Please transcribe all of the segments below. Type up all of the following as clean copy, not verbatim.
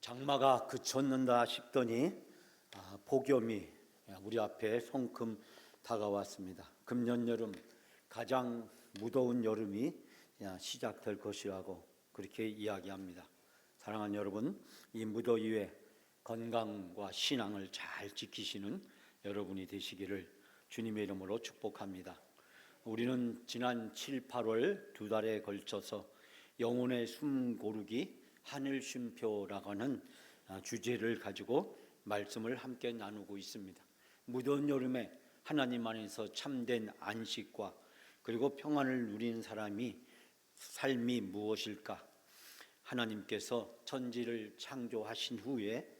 장마가 그쳤는다 싶더니 폭염이 우리 앞에 성큼 다가왔습니다. 금년 여름 가장 무더운 여름이 시작될 것이라고 그렇게 이야기합니다. 사랑하는 여러분, 이 무더위에 건강과 신앙을 잘 지키시는 여러분이 되시기를 주님의 이름으로 축복합니다. 우리는 지난 7, 8월 두 달에 걸쳐서 영혼의 숨 고르기 하늘 쉼표라고 하는 주제를 가지고 말씀을 함께 나누고 있습니다. 무더운 여름에 하나님 안에서 참된 안식과 그리고 평안을 누리는 삶이 무엇일까? 하나님께서 천지를 창조하신 후에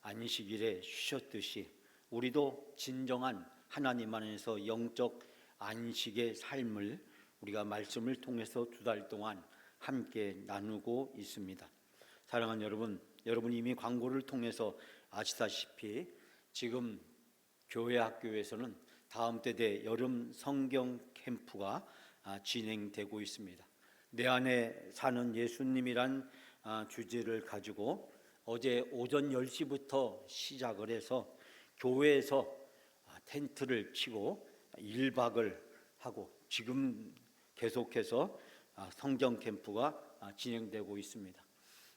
안식일에 쉬셨듯이 우리도 진정한 하나님 안에서 영적 안식의 삶을 우리가 말씀을 통해서 두 달 동안 함께 나누고 있습니다. 사랑하는 여러분 이미 광고를 통해서 아시다시피 지금 교회 학교에서는 다음 때대 여름 성경 캠프가 진행되고 있습니다. 내 안에 사는 예수님이란 주제를 가지고 어제 오전 10시부터 시작을 해서 교회에서 텐트를 치고 1박을 하고 지금 계속해서 성경 캠프가 진행되고 있습니다.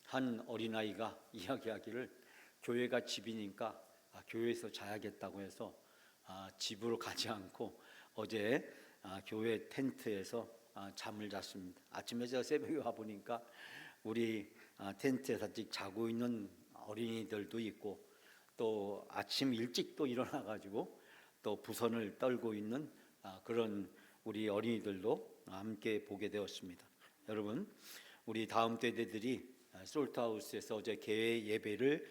한 어린아이가 이야기하기를 교회가 집이니까 교회에서 자야겠다고 해서 집으로 가지 않고 어제 교회 텐트에서 잠을 잤습니다. 아침에 제가 새벽에 와보니까 우리 텐트에서 아직 자고 있는 어린이들도 있고 또 아침 일찍 또 일어나가지고 또 부선을 떨고 있는 그런 우리 어린이들도 함께 보게 되었습니다. 여러분, 우리 다음 세대들이 솔트하우스에서 어제 개회 예배를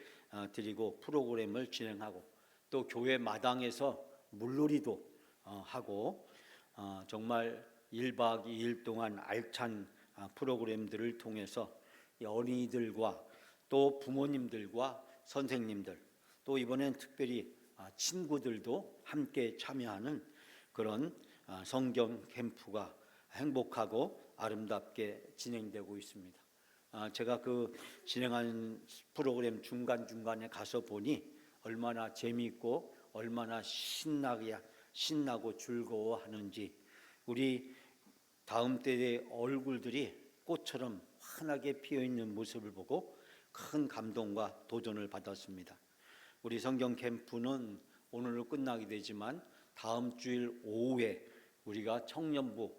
드리고 프로그램을 진행하고 또 교회 마당에서 물놀이도 하고 정말 1박 2일 동안 알찬 프로그램들을 통해서 어린이들과 또 부모님들과 선생님들 또 이번엔 특별히 친구들도 함께 참여하는 그런 성경 캠프가 행복하고 아름답게 진행되고 있습니다. 제가 그 진행하는 프로그램 중간중간에 가서 보니 얼마나 재미있고 얼마나 신나고 즐거워하는지 우리 다음 때의 얼굴들이 꽃처럼 환하게 피어있는 모습을 보고 큰 감동과 도전을 받았습니다. 우리 성경 캠프는 오늘로 끝나게 되지만 다음 주일 오후에 우리가 청년부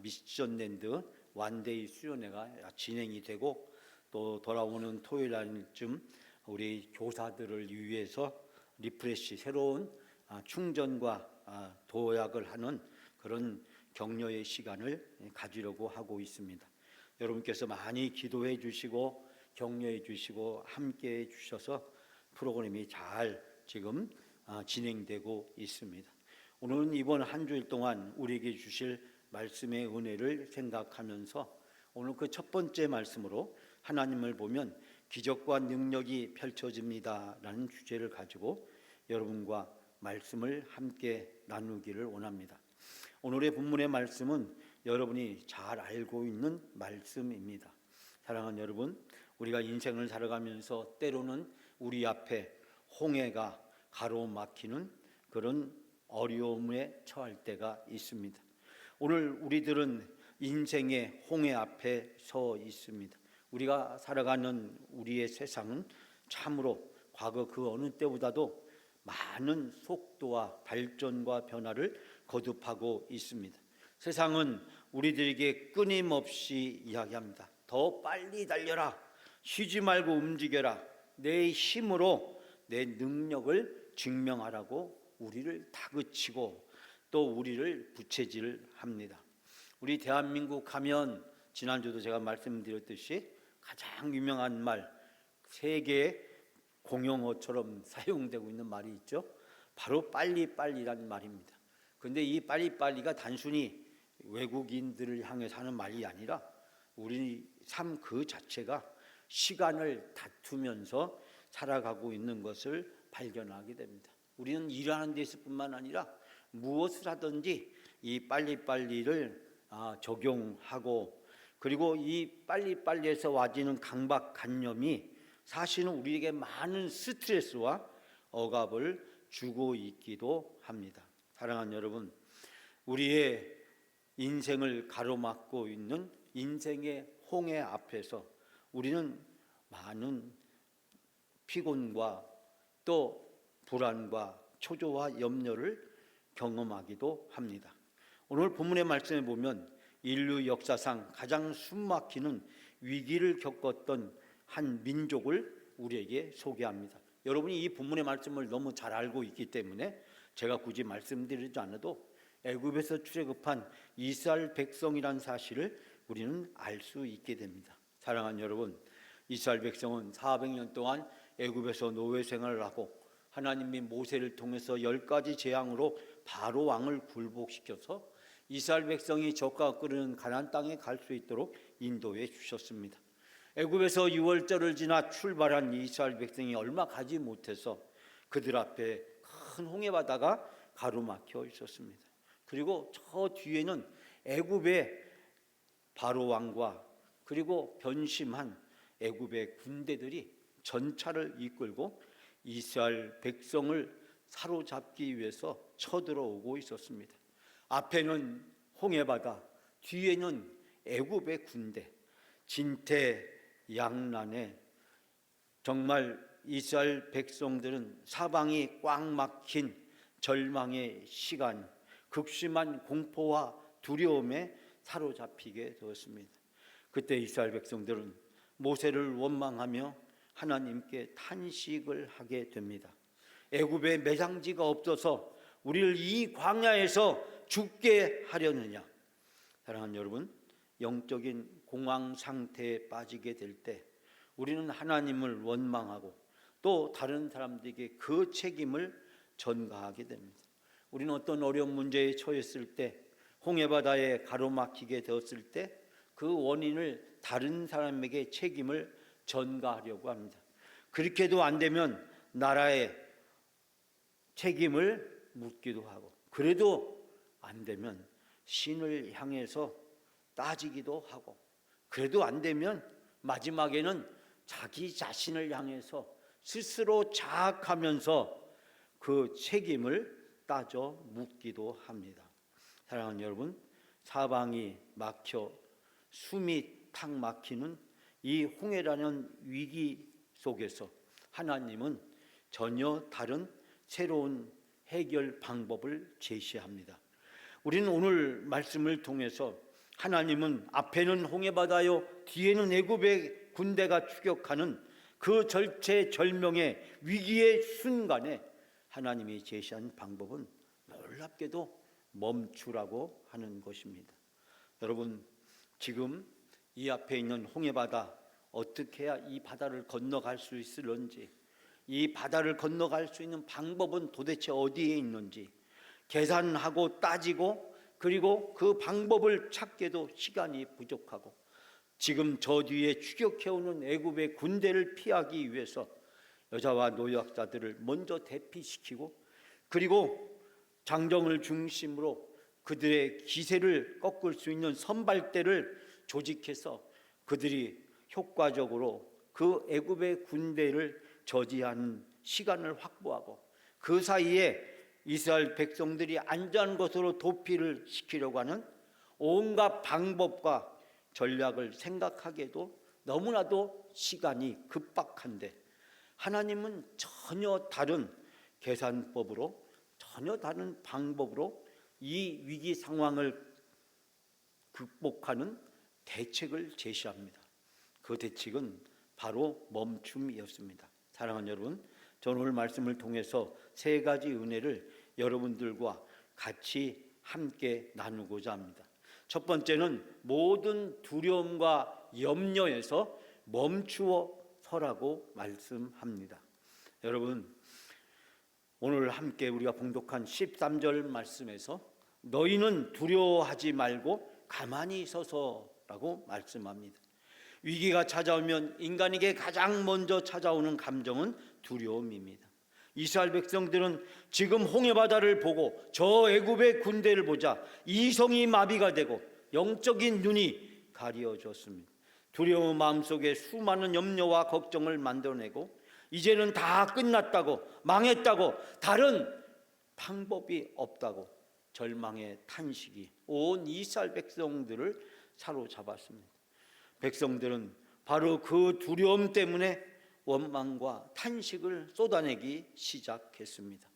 미션랜드 완데이 수련회가 진행이 되고 또 돌아오는 토요일 날쯤 우리 교사들을 위해서 리프레시 새로운 충전과 도약을 하는 그런 격려의 시간을 가지려고 하고 있습니다. 여러분께서 많이 기도해 주시고 격려해 주시고 함께해 주셔서 프로그램이 잘 지금 진행되고 있습니다. 오늘은 이번 한 주일 동안 우리에게 주실 말씀의 은혜를 생각하면서 오늘 그 첫 번째 말씀으로 하나님을 보면 기적과 능력이 펼쳐집니다 라는 주제를 가지고 여러분과 말씀을 함께 나누기를 원합니다. 오늘의 본문의 말씀은 여러분이 잘 알고 있는 말씀입니다. 사랑하는 여러분, 우리가 인생을 살아가면서 때로는 우리 앞에 홍해가 가로막히는 그런 어려움에 처할 때가 있습니다. 오늘 우리들은 인생의 홍해 앞에 서 있습니다. 우리가 살아가는 우리의 세상은 참으로 과거 그 어느 때보다도 많은 속도와 발전과 변화를 거듭하고 있습니다. 세상은 우리들에게 끊임없이 이야기합니다. 더 빨리 달려라. 쉬지 말고 움직여라. 내 힘으로 내 능력을 증명하라고 우리를 다그치고 또 우리를 부채질합니다. 우리 대한민국 가면 지난주도 제가 말씀드렸듯이 가장 유명한 말, 세계 공용어처럼 사용되고 있는 말이 있죠. 바로 빨리빨리란 말입니다. 그런데 이 빨리빨리가 단순히 외국인들을 향해서 하는 말이 아니라 우리 삶 그 자체가 시간을 다투면서 살아가고 있는 것을 발견하게 됩니다. 우리는 일하는 데서뿐만 아니라 무엇을 하든지 이 빨리빨리를 적용하고 그리고 이 빨리빨리에서 와지는 강박관념이 사실은 우리에게 많은 스트레스와 억압을 주고 있기도 합니다. 사랑하는 여러분, 우리의 인생을 가로막고 있는 인생의 홍해 앞에서 우리는 많은 피곤과 또 불안과 초조와 염려를 경험하기도 합니다. 오늘 본문의 말씀에 보면 인류 역사상 가장 숨막히는 위기를 겪었던 한 민족을 우리에게 소개합니다. 여러분이 이 본문의 말씀을 너무 잘 알고 있기 때문에 제가 굳이 말씀드리지 않아도 애굽에서 출애굽한 이스라엘 백성이란 사실을 우리는 알 수 있게 됩니다. 사랑하는 여러분, 이스라엘 백성은 400년 동안 애굽에서 노예 생활을 하고 하나님이 모세를 통해서 10가지 재앙으로 바로 왕을 굴복시켜서 이스라엘 백성이 젖과 끓는 가나안 땅에 갈 수 있도록 인도해 주셨습니다. 애굽에서 6월절을 지나 출발한 이스라엘 백성이 얼마 가지 못해서 그들 앞에 큰 홍해바다가 가로막혀 있었습니다. 그리고 저 뒤에는 애굽의 바로 왕과 그리고 변심한 애굽의 군대들이 전차를 이끌고 이스라엘 백성을 사로잡기 위해서 쳐들어오고 있었습니다. 앞에는 홍해바다, 뒤에는 애굽의 군대, 진퇴양난에 정말 이스라엘 백성들은 사방이 꽉 막힌 절망의 시간, 극심한 공포와 두려움에 사로잡히게 되었습니다. 그때 이스라엘 백성들은 모세를 원망하며 하나님께 탄식을 하게 됩니다. 애굽에 매장지가 없어서 우리를 이 광야에서 죽게 하려느냐. 사랑하는 여러분, 영적인 공황 상태에 빠지게 될 때 우리는 하나님을 원망하고 또 다른 사람들에게 그 책임을 전가하게 됩니다. 우리는 어떤 어려운 문제에 처했을 때, 홍해바다에 가로막히게 되었을 때 그 원인을 다른 사람에게 책임을 전가하려고 합니다. 그렇게도 안 되면 나라에 책임을 묻기도 하고, 그래도 안 되면 신을 향해서 따지기도 하고, 그래도 안 되면 마지막에는 자기 자신을 향해서 스스로 자학하면서 그 책임을 따져 묻기도 합니다. 사랑하는 여러분, 사방이 막혀 숨이 탁 막히는 이 홍해라는 위기 속에서 하나님은 전혀 다른 새로운 해결 방법을 제시합니다. 우리는 오늘 말씀을 통해서 하나님은 앞에는 홍해바다요, 뒤에는 애굽의 군대가 추격하는 그 절체절명의 위기의 순간에 하나님이 제시한 방법은 놀랍게도 멈추라고 하는 것입니다. 여러분, 지금 이 앞에 있는 홍해바다, 어떻게 해야 이 바다를 건너갈 수 있을런지, 이 바다를 건너갈 수 있는 방법은 도대체 어디에 있는지 계산하고 따지고, 그리고 그 방법을 찾게도 시간이 부족하고, 지금 저 뒤에 추격해오는 애굽의 군대를 피하기 위해서 여자와 노약자들을 먼저 대피시키고, 그리고 장정을 중심으로 그들의 기세를 꺾을 수 있는 선발대를 조직해서 그들이 효과적으로 그 애굽의 군대를 저지하는 시간을 확보하고, 그 사이에 이스라엘 백성들이 안전한 곳으로 도피를 시키려고 하는 온갖 방법과 전략을 생각하기에도 너무나도 시간이 급박한데, 하나님은 전혀 다른 계산법으로, 전혀 다른 방법으로 이 위기 상황을 극복하는 대책을 제시합니다. 그 대책은 바로 멈춤이었습니다. 사랑하는 여러분, 저는 오늘 말씀을 통해서 세 가지 은혜를 여러분들과 같이 함께 나누고자 합니다. 첫 번째는 모든 두려움과 염려에서 멈추어 서라고 말씀합니다. 여러분, 오늘 함께 우리가 봉독한 13절 말씀에서 너희는 두려워하지 말고 가만히 서서라고 말씀합니다. 위기가 찾아오면 인간에게 가장 먼저 찾아오는 감정은 두려움입니다. 이스라엘 백성들은 지금 홍해바다를 보고 저 애굽의 군대를 보자 이성이 마비가 되고 영적인 눈이 가려졌습니다. 두려운 마음속에 수많은 염려와 걱정을 만들어내고 이제는 다 끝났다고, 망했다고, 다른 방법이 없다고 절망의 탄식이 온 이스라엘 백성들을 사로잡았습니다. 백성들은 바로 그 두려움 때문에 원망과 탄식을 쏟아내기 시작했습니다.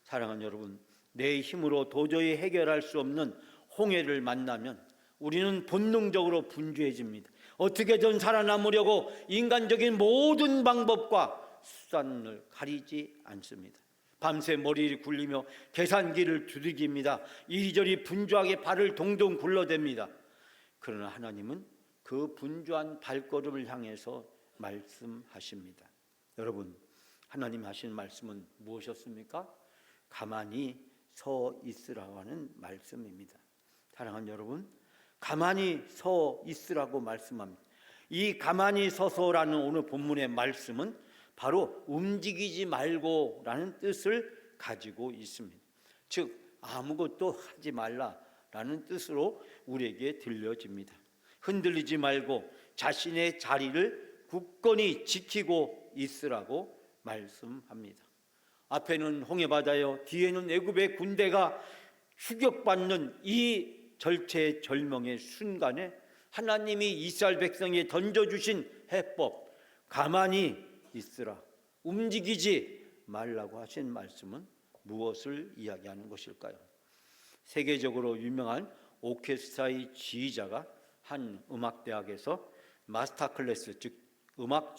사랑하는 여러분, 내 힘으로 도저히 해결할 수 없는 홍해를 만나면 우리는 본능적으로 분주해집니다. 어떻게든 살아남으려고 인간적인 모든 방법과 수단을 가리지 않습니다. 밤새 머리를 굴리며 계산기를 두들깁니다. 이리저리 분주하게 발을 동동 굴러댑니다. 그러나 하나님은 그 분주한 발걸음을 향해서 말씀하십니다. 여러분, 하나님 하신 말씀은 무엇이었습니까? 가만히 서 있으라고 하는 말씀입니다. 사랑하는 여러분, 가만히 서 있으라고 말씀합니다. 이 가만히 서서라는 오늘 본문의 말씀은 바로 움직이지 말고라는 뜻을 가지고 있습니다. 즉 아무것도 하지 말라라는 뜻으로 우리에게 들려집니다. 흔들리지 말고 자신의 자리를 굳건히 지키고 있으라고 말씀합니다. 앞에는 홍해바다요, 뒤에는 애굽의 군대가 추격받는 이 절체절명의 순간에 하나님이 이스라엘 백성에 던져주신 해법, 가만히 있으라, 움직이지 말라고 하신 말씀은 무엇을 이야기하는 것일까요? 세계적으로 유명한 오케스트라의 지휘자가 한 음악대학에서 마스터 클래스, 즉 음악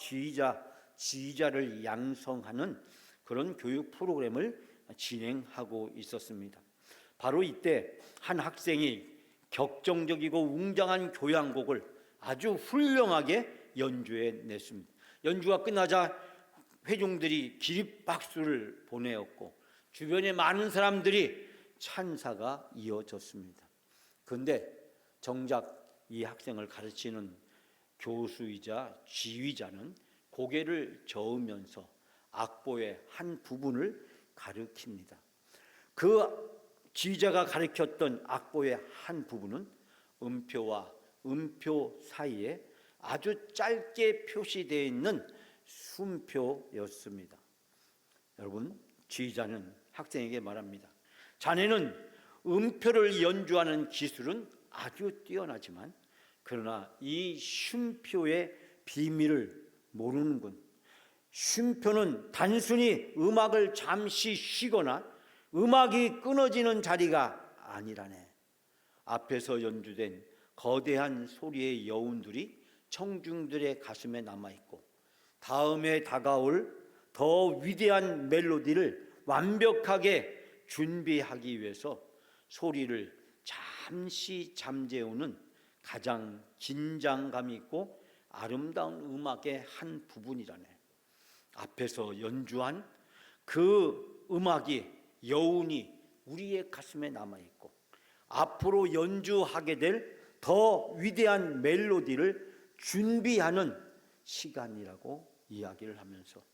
지휘자를 양성하는 그런 교육 프로그램을 진행하고 있었습니다. 바로 이때 한 학생이 격정적이고 웅장한 교향곡을 아주 훌륭하게 연주해냈습니다. 연주가 끝나자 회중들이 기립박수를 보내었고 주변에 많은 사람들이 찬사가 이어졌습니다. 그런데 정작 이 학생을 가르치는 교수이자 지휘자는 고개를 저으면서 악보의 한 부분을 가르칩니다. 그 지휘자가 가르쳤던 악보의 한 부분은 음표와 음표 사이에 아주 짧게 표시되어 있는 숨표였습니다. 여러분, 지휘자는 학생에게 말합니다. 자네는 음표를 연주하는 기술은 아주 뛰어나지만 그러나 이 쉼표의 비밀을 모르는군. 쉼표는 단순히 음악을 잠시 쉬거나 음악이 끊어지는 자리가 아니라네. 앞에서 연주된 거대한 소리의 여운들이 청중들의 가슴에 남아있고 다음에 다가올 더 위대한 멜로디를 완벽하게 준비하기 위해서 소리를 잠시 잠재우는 가장 긴장감 있고 아름다운 음악의 한 부분이라네. 앞에서 연주한 그 음악이 여운이 우리의 가슴에 남아있고 앞으로 연주하게 될 더 위대한 멜로디를 준비하는 시간이라고 이야기를 하면서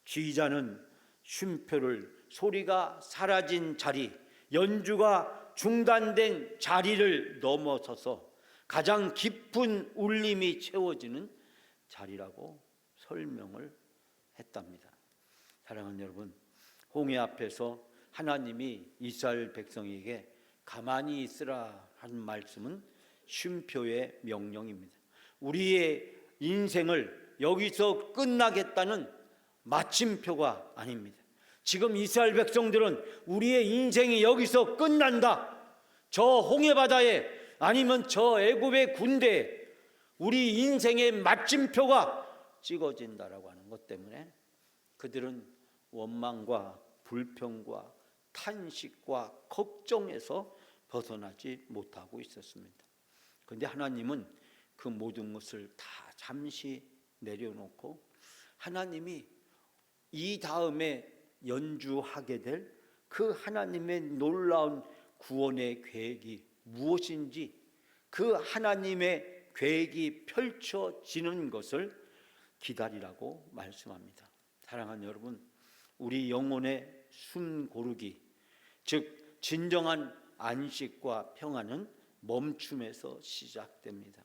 지휘자는 쉼표를 소리가 사라진 자리, 연주가 중단된 자리를 넘어서서 가장 깊은 울림이 채워지는 자리라고 설명을 했답니다. 사랑하는 여러분, 홍해 앞에서 하나님이 이스라엘 백성에게 가만히 있으라 하는 말씀은 쉼표의 명령입니다. 우리의 인생을 여기서 끝나겠다는 마침표가 아닙니다. 지금 이스라엘 백성들은 우리의 인생이 여기서 끝난다, 저 홍해바다에 아니면 저 애굽의 군대에 우리 인생의 마침표가 찍어진다라고 하는 것 때문에 그들은 원망과 불평과 탄식과 걱정에서 벗어나지 못하고 있었습니다. 그런데 하나님은 그 모든 것을 다 잠시 내려놓고 하나님이 이 다음에 연주하게 될 그 하나님의 놀라운 구원의 계획이 무엇인지 그 하나님의 계획이 펼쳐지는 것을 기다리라고 말씀합니다. 사랑하는 여러분, 우리 영혼의 숨 고르기, 즉 진정한 안식과 평안은 멈춤에서 시작됩니다.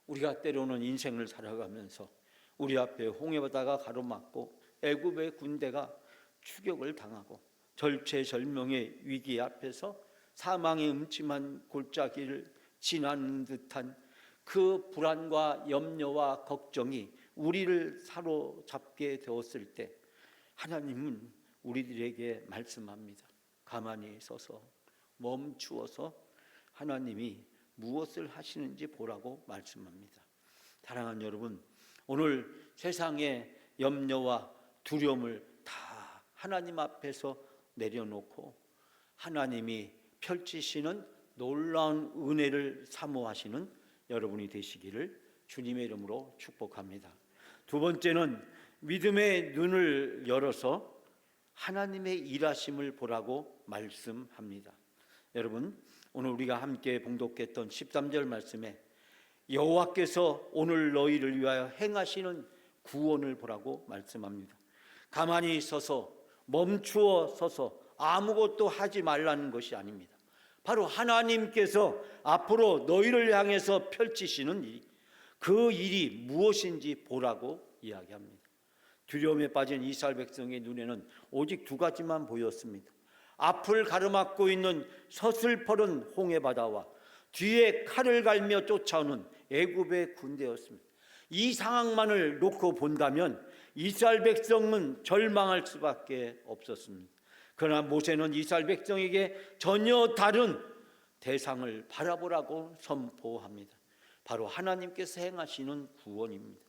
우리가 때로는 인생을 살아가면서 우리 앞에 홍해바다가 가로막고 애굽의 군대가 추격을 당하고 절체절명의 위기 앞에서 사망의 음침한 골짜기를 지나는 듯한 그 불안과 염려와 걱정이 우리를 사로잡게 되었을 때 하나님은 우리들에게 말씀합니다. 가만히 서서 멈추어서 하나님이 무엇을 하시는지 보라고 말씀합니다. 사랑하는 여러분, 오늘 세상의 염려와 두려움을 다 하나님 앞에서 내려놓고 하나님이 펼치시는 놀라운 은혜를 사모하시는 여러분이 되시기를 주님의 이름으로 축복합니다. 두 번째는 믿음의 눈을 열어서 하나님의 일하심을 보라고 말씀합니다. 여러분, 오늘 우리가 함께 봉독했던 13절 말씀에 여호와께서 오늘 너희를 위하여 행하시는 구원을 보라고 말씀합니다. 가만히 서서 멈추어 서서 아무것도 하지 말라는 것이 아닙니다. 바로 하나님께서 앞으로 너희를 향해서 펼치시는 일, 그 일이 무엇인지 보라고 이야기합니다. 두려움에 빠진 이스라엘 백성의 눈에는 오직 두 가지만 보였습니다. 앞을 가로막고 있는 서슬퍼른 홍해바다와 뒤에 칼을 갈며 쫓아오는 애굽의 군대였습니다. 이 상황만을 놓고 본다면 이스라엘 백성은 절망할 수밖에 없었습니다. 그러나 모세는 이스라엘 백성에게 전혀 다른 대상을 바라보라고 선포합니다. 바로 하나님께서 행하시는 구원입니다.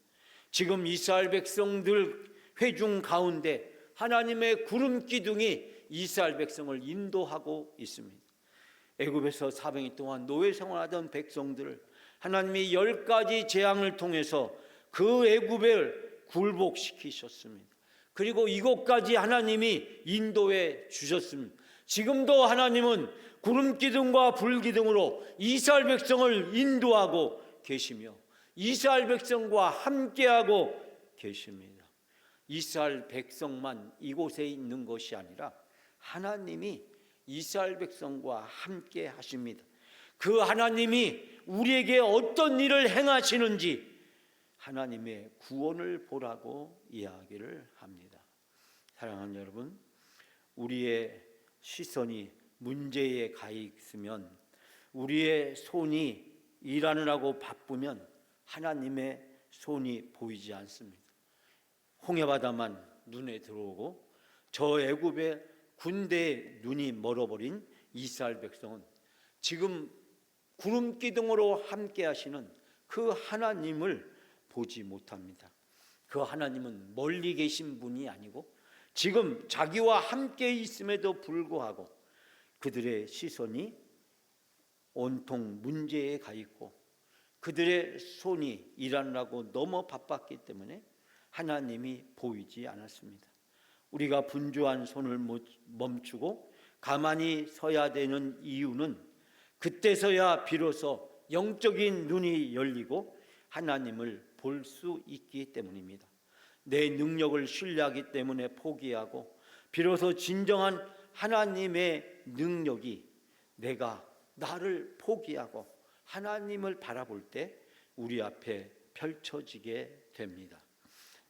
지금 이스라엘 백성들 회중 가운데 하나님의 구름 기둥이 이스라엘 백성을 인도하고 있습니다. 애굽에서 400년 동안 노예 생활하던 백성들을 하나님이 10가지 재앙을 통해서 그 애굽을 굴복시키셨습니다. 그리고 이곳까지 하나님이 인도해 주셨습니다. 지금도 하나님은 구름 기둥과 불 기둥으로 이스라엘 백성을 인도하고 계시며 이스라엘 백성과 함께하고 계십니다. 이스라엘 백성만 이곳에 있는 것이 아니라 하나님이 이스라엘 백성과 함께 하십니다. 그 하나님이 우리에게 어떤 일을 행하시는지 하나님의 구원을 보라고 이야기를 합니다. 사랑하는 여러분, 우리의 시선이 문제에 가 있으면, 우리의 손이 일하느라고 바쁘면 하나님의 손이 보이지 않습니다. 홍해바다만 눈에 들어오고 저 애굽의 군대의 눈이 멀어버린 이스라엘 백성은 지금 구름 기둥으로 함께 하시는 그 하나님을 보지 못합니다. 그 하나님은 멀리 계신 분이 아니고 지금 자기와 함께 있음에도 불구하고 그들의 시선이 온통 문제에 가 있고 그들의 손이 일하느라고 너무 바빴기 때문에 하나님이 보이지 않았습니다. 우리가 분주한 손을 멈추고 가만히 서야 되는 이유는 그때서야 비로소 영적인 눈이 열리고 하나님을 볼 수 있기 때문입니다. 내 능력을 신뢰하기 때문에 포기하고 비로소 진정한 하나님의 능력이 내가 나를 포기하고 하나님을 바라볼 때 우리 앞에 펼쳐지게 됩니다.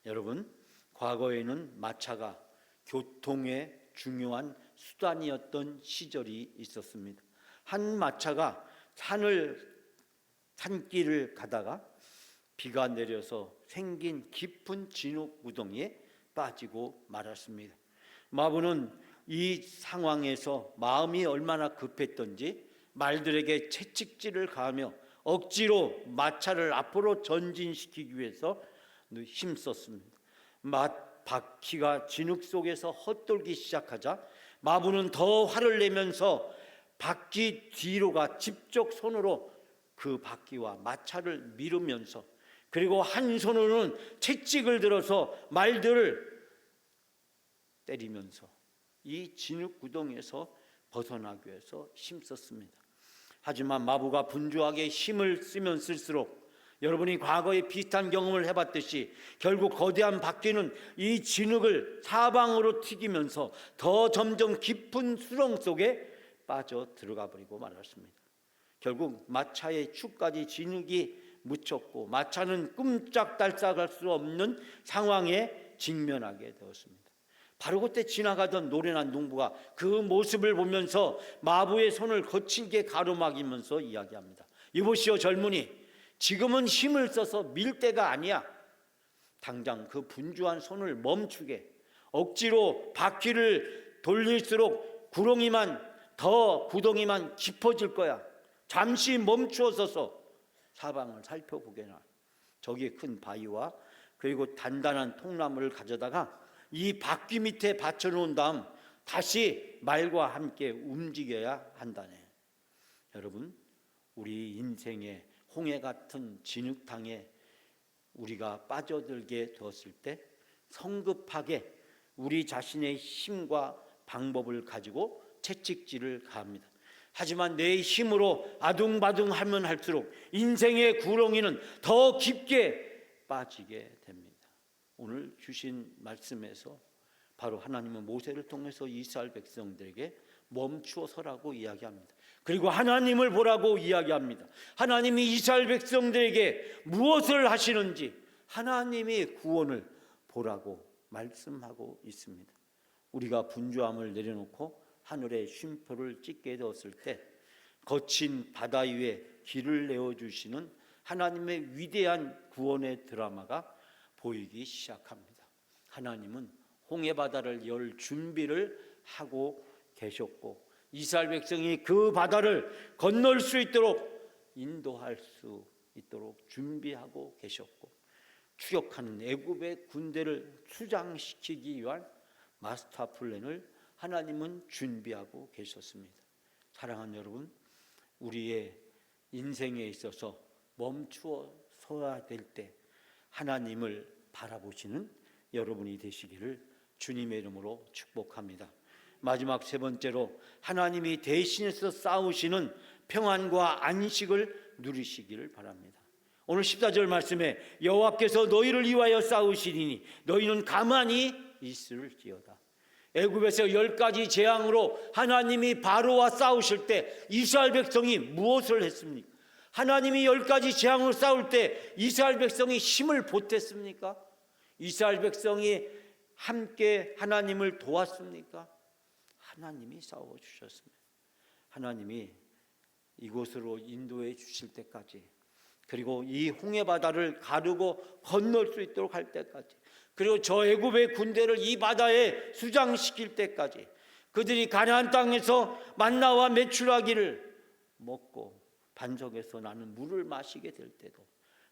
여러분, 과거에는 마차가 교통의 중요한 수단이었던 시절이 있었습니다. 한 마차가 산길을 가다가 비가 내려서 생긴 깊은 진흙 무덩이에 빠지고 말았습니다. 마부는 이 상황에서 마음이 얼마나 급했던지 말들에게 채찍질을 가하며 억지로 마차를 앞으로 전진시키기 위해서 힘썼습니다. 바퀴가 진흙 속에서 헛돌기 시작하자 마부는 더 화를 내면서 바퀴 뒤로가 직접 손으로 그 바퀴와 마차를 밀으면서 그리고 한 손으로는 채찍을 들어서 말들을 때리면서 이 진흙 구덩이에서 벗어나기 위해서 힘썼습니다. 하지만 마부가 분주하게 힘을 쓰면 쓸수록 여러분이 과거에 비슷한 경험을 해봤듯이 결국 거대한 바퀴는 이 진흙을 사방으로 튀기면서 더 점점 깊은 수렁 속에 빠져 들어가 버리고 말았습니다. 결국 마차의 축까지 진흙이 묻혔고 마차는 끔짝달싹할 수 없는 상황에 직면하게 되었습니다. 바로 그때 지나가던 노련한 농부가 그 모습을 보면서 마부의 손을 거칠게 가로막이면서 이야기합니다. 이보시오 젊은이, 지금은 힘을 써서 밀 때가 아니야. 당장 그 분주한 손을 멈추게. 억지로 바퀴를 돌릴수록 구덩이만 깊어질 거야. 잠시 멈추어서서 사방을 살펴보게나. 저기 큰 바위와 그리고 단단한 통나무를 가져다가 이 바퀴 밑에 받쳐놓은 다음 다시 말과 함께 움직여야 한다네. 여러분, 우리 인생의 홍해 같은 진흙탕에 우리가 빠져들게 되었을 때 성급하게 우리 자신의 힘과 방법을 가지고 채찍질을 가합니다. 하지만 내 힘으로 아둥바둥하면 할수록 인생의 구렁이는 더 깊게 빠지게 됩니다. 오늘 주신 말씀에서 바로 하나님은 모세를 통해서 이스라엘 백성들에게 멈추어 서라고 이야기합니다. 그리고 하나님을 보라고 이야기합니다. 하나님이 이스라엘 백성들에게 무엇을 하시는지 하나님이 구원을 보라고 말씀하고 있습니다. 우리가 분주함을 내려놓고 하늘의 쉼표를 찍게 되었을 때 거친 바다 위에 길을 내어주시는 하나님의 위대한 구원의 드라마가 보이기 시작합니다. 하나님은 홍해 바다를 열 준비를 하고 계셨고 이스라엘 백성이 그 바다를 건널 수 있도록 인도할 수 있도록 준비하고 계셨고 추격하는 애굽의 군대를 수장시키기 위한 마스터 플랜을 하나님은 준비하고 계셨습니다. 사랑하는 여러분, 우리의 인생에 있어서 멈추어 서야 될 때 하나님을 바라보시는 여러분이 되시기를 주님의 이름으로 축복합니다. 마지막 세 번째로 하나님이 대신해서 싸우시는 평안과 안식을 누리시기를 바랍니다. 오늘 14절 말씀에 여호와께서 너희를 위하여 싸우시리니 너희는 가만히 있을지어다. 애굽에서 10가지 재앙으로 하나님이 바로와 싸우실 때 이스라엘 백성이 무엇을 했습니까? 하나님이 10가지 재앙으로 싸울 때 이스라엘 백성이 힘을 보탰습니까? 이스라엘 백성이 함께 하나님을 도왔습니까? 하나님이 싸워주셨습니다. 하나님이 이곳으로 인도해 주실 때까지, 그리고 이 홍해 바다를 가르고 건널 수 있도록 할 때까지, 그리고 저 애굽의 군대를 이 바다에 수장시킬 때까지, 그들이 가나안 땅에서 만나와 메추라기를 먹고 반석에서 나는 물을 마시게 될 때도,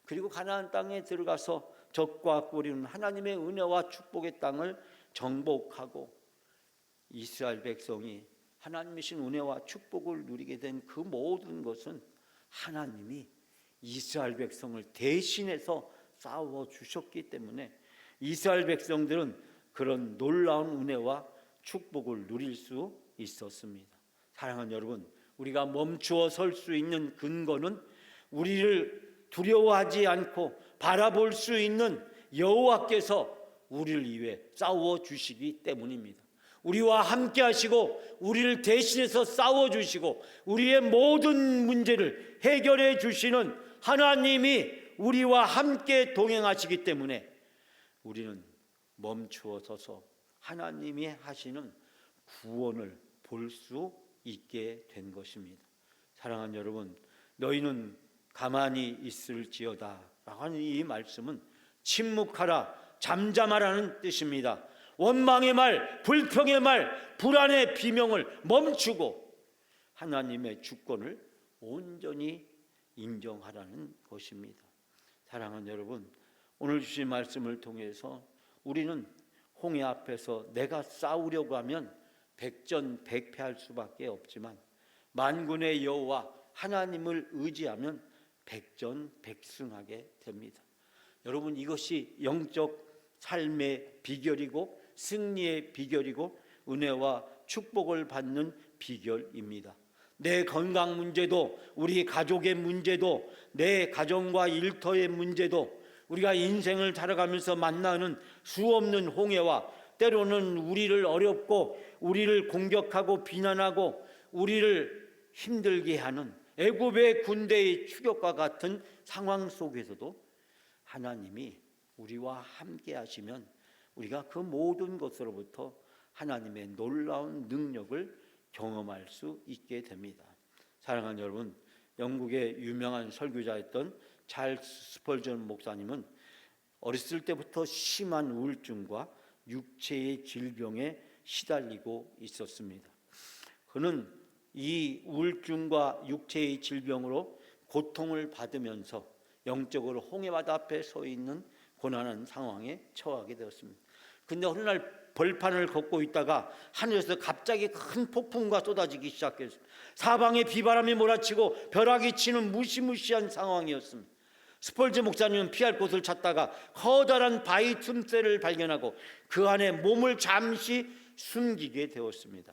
그리고 가나안 땅에 들어가서 적과 꿀이는 하나님의 은혜와 축복의 땅을 정복하고 이스라엘 백성이 하나님이신 은혜와 축복을 누리게 된 그 모든 것은 하나님이 이스라엘 백성을 대신해서 싸워 주셨기 때문에 이스라엘 백성들은 그런 놀라운 은혜와 축복을 누릴 수 있었습니다. 사랑하는 여러분, 우리가 멈추어 설 수 있는 근거는 우리를 두려워하지 않고 바라볼 수 있는 여호와께서 우리를 위해 싸워 주시기 때문입니다. 우리와 함께 하시고 우리를 대신해서 싸워 주시고 우리의 모든 문제를 해결해 주시는 하나님이 우리와 함께 동행하시기 때문에 우리는 멈추어 서서 하나님이 하시는 구원을 볼 수 있게 된 것입니다. 사랑하는 여러분, 너희는 가만히 있을지어다 라고 하는 이 말씀은 침묵하라, 잠잠하라는 뜻입니다. 원망의 말, 불평의 말, 불안의 비명을 멈추고 하나님의 주권을 온전히 인정하라는 것입니다. 사랑하는 여러분, 오늘 주신 말씀을 통해서 우리는 홍해 앞에서 내가 싸우려고 하면 백전백패할 수밖에 없지만 만군의 여호와 하나님을 의지하면 백전백승하게 됩니다. 여러분, 이것이 영적 삶의 비결이고 승리의 비결이고 은혜와 축복을 받는 비결입니다. 내 건강 문제도, 우리 가족의 문제도, 내 가정과 일터의 문제도, 우리가 인생을 살아가면서 만나는 수없는 홍해와 때로는 우리를 어렵고 우리를 공격하고 비난하고 우리를 힘들게 하는 애굽의 군대의 추격과 같은 상황 속에서도 하나님이 우리와 함께 하시면 우리가 그 모든 것으로부터 하나님의 놀라운 능력을 경험할 수 있게 됩니다. 사랑하는 여러분, 영국의 유명한 설교자였던 찰스 스펄전 목사님은 어렸을 때부터 심한 우울증과 육체의 질병에 시달리고 있었습니다. 그는 이 우울증과 육체의 질병으로 고통을 받으면서 영적으로 홍해바다 앞에 서 있는 고난한 상황에 처하게 되었습니다. 근데 어느 날 벌판을 걷고 있다가 하늘에서 갑자기 큰 폭풍과 쏟아지기 시작했습니다. 사방에 비바람이 몰아치고 벼락이 치는 무시무시한 상황이었습니다. 스펄전 목사님은 피할 곳을 찾다가 커다란 바위 틈새를 발견하고 그 안에 몸을 잠시 숨기게 되었습니다.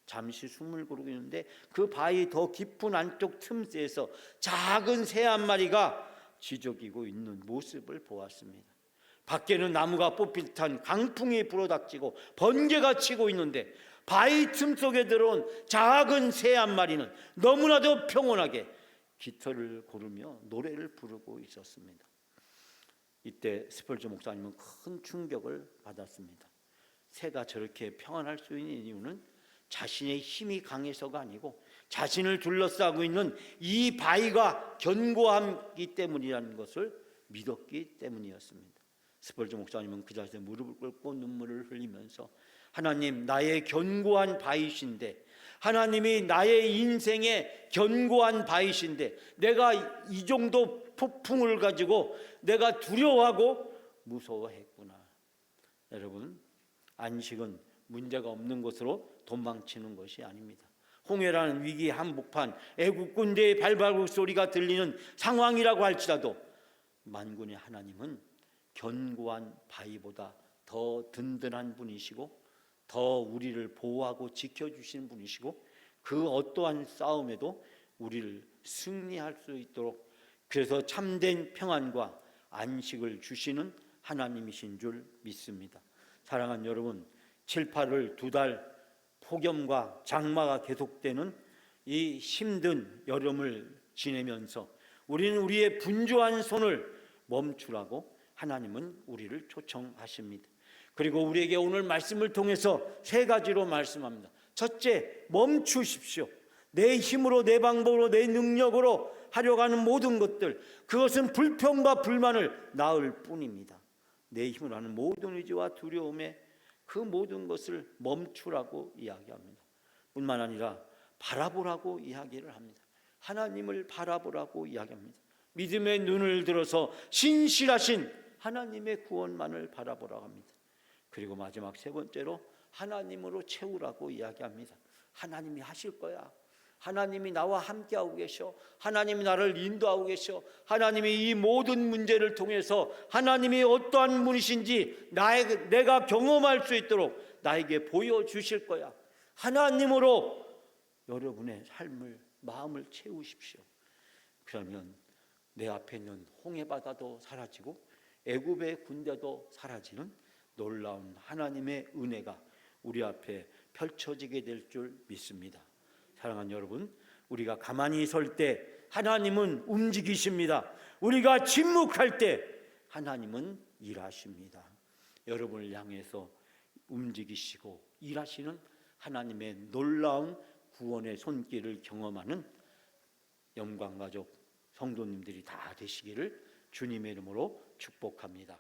잠시 숨을 고르고 있는데 그 바위 더 깊은 안쪽 틈새에서 작은 새 한 마리가 지저귀고 있는 모습을 보았습니다. 밖에는 나무가 뽑힐 듯한 강풍이 불어닥치고 번개가 치고 있는데 바위 틈 속에 들어온 작은 새 한 마리는 너무나도 평온하게 깃털을 고르며 노래를 부르고 있었습니다. 이때 스펄전 목사님은 큰 충격을 받았습니다. 새가 저렇게 평안할 수 있는 이유는 자신의 힘이 강해서가 아니고 자신을 둘러싸고 있는 이 바위가 견고하기 때문이라는 것을 믿었기 때문이었습니다. 스펄전 목사님은 그 자리에서 무릎을 꿇고 눈물을 흘리면서 하나님, 나의 견고한 바위신데, 하나님이 나의 인생의 견고한 바위신데 내가 이 정도 폭풍을 가지고 내가 두려워하고 무서워했구나. 여러분, 안식은 문제가 없는 것으로 도망치는 것이 아닙니다. 홍해라는 위기 한복판, 애국 군대의 발발국 소리가 들리는 상황이라고 할지라도 만군의 하나님은 견고한 바위보다 더 든든한 분이시고 더 우리를 보호하고 지켜주시는 분이시고 그 어떠한 싸움에도 우리를 승리할 수 있도록, 그래서 참된 평안과 안식을 주시는 하나님이신 줄 믿습니다. 사랑하는 여러분, 7, 8월 2달 폭염과 장마가 계속되는 이 힘든 여름을 지내면서 우리는 우리의 분주한 손을 멈추라고 하나님은 우리를 초청하십니다. 그리고 우리에게 오늘 말씀을 통해서 3가지로 말씀합니다. 첫째, 멈추십시오. 내 힘으로, 내 방법으로, 내 능력으로 하려고 하는 모든 것들, 그것은 불평과 불만을 낳을 뿐입니다. 내 힘으로 하는 모든 의지와 두려움에 그 모든 것을 멈추라고 이야기합니다. 뿐만 아니라 바라보라고 이야기를 합니다. 하나님을 바라보라고 이야기합니다. 믿음의 눈을 들어서 신실하신 하나님의 구원만을 바라보라고 합니다. 그리고 마지막 3번째로 하나님으로 채우라고 이야기합니다. 하나님이 하실 거야. 하나님이 나와 함께하고 계셔. 하나님이 나를 인도하고 계셔. 하나님이 이 모든 문제를 통해서 하나님이 어떠한 분이신지 내가 경험할 수 있도록 나에게 보여주실 거야. 하나님으로 여러분의 삶을, 마음을 채우십시오. 그러면 내 앞에 있는 홍해바다도 사라지고 애굽의 군대도 사라지는 놀라운 하나님의 은혜가 우리 앞에 펼쳐지게 될 줄 믿습니다. 사랑하는 여러분, 우리가 가만히 설 때 하나님은 움직이십니다. 우리가 침묵할 때 하나님은 일하십니다. 여러분을 향해서 움직이시고 일하시는 하나님의 놀라운 구원의 손길을 경험하는 영광가족 성도님들이 다 되시기를 주님의 이름으로 축복합니다.